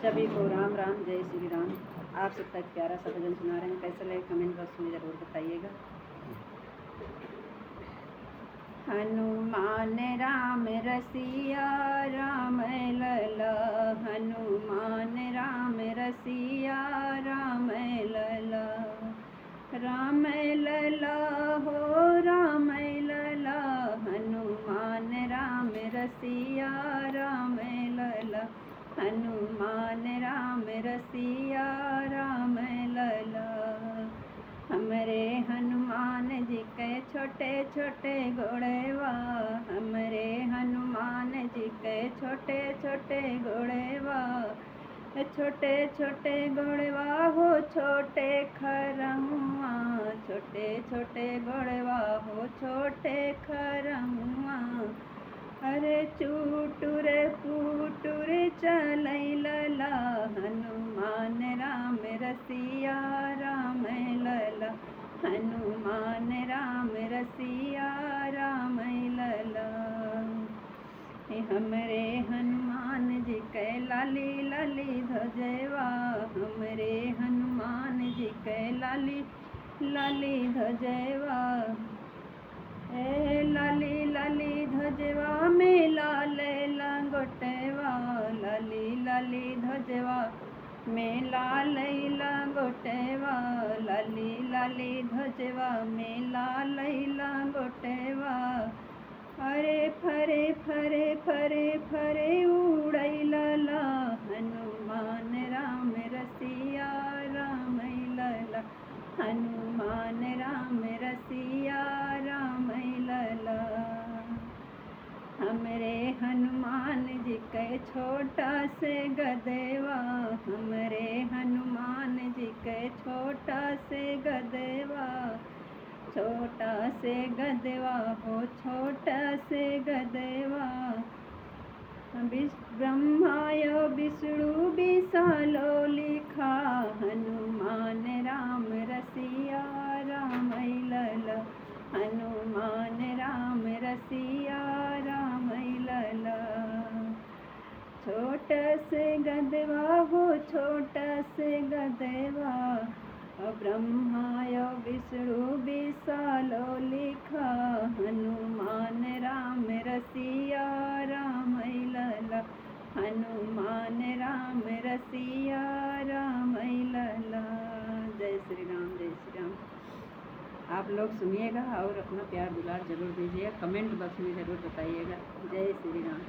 सभी को राम राम, जय श्री राम। आप सबका एक प्यारा सा भजन सुना रहे हैं, कैसा लगे कमेंट बॉक्स में ज़रूर बताइएगा। हनुमान राम रसिया राम लला, हनुमान राम रसिया राम लला, राम लला हो राम लला, हनुमान राम रसिया राम लला, हनुमान राम रसिया राम लला। हमरे हनुमान जी के छोटे छोटे घोड़ेवा, हमरे हनुमान जी के छोटे छोटे घोड़ेवा, छोटे छोटे घोड़ेवा हो छोटे खरहुआ, छोटे छोटे घोड़ेवा हो छोटे खरहुआ। अरे चूटुर पुटुर चलै लला, हनुमान राम रसिया राम लला, हनुमान राम रसिया राम लला। हमरे हनुमान जी के लाली लाली ध्वजवा, हमरे हनुमान जी के लाली लाली ध्वजवा, लाली लाली ध्वजवा में लाल लंगोटवा, लाली लाली ध्वजवा में लाल लंगोटवा, लाली लाली ध्वजवा में लाल लंगोटवा। अरे फरे फरे फरे फरे उड़ै लला, हनुमान राम रसिया राम लला, हनुमान राम रसिया राम लला। हमरे हनुमान जी के छोटा से गदेवा, हमरे हनुमान जी के छोटा से गदेवा, छोटा से गदेवा हो छोटा से गदेवा। ब्रह्माय विष्णु विशालो लिखा, हनुमान राम रसिया राम लला, हनुमान राम रसिया राम लला। छोटा से गदवा हो छोटा से गदवा, ब्रह्माय विष्णु विशालो लिखा, हनुमान राम रसिया राम लला, हनुमान राम रसिया राम लला। जय श्री राम, जय श्री राम। आप लोग सुनिएगा और अपना प्यार दुलार जरूर दीजिएगा, कमेंट बॉक्स में ज़रूर बताइएगा। जय श्री राम।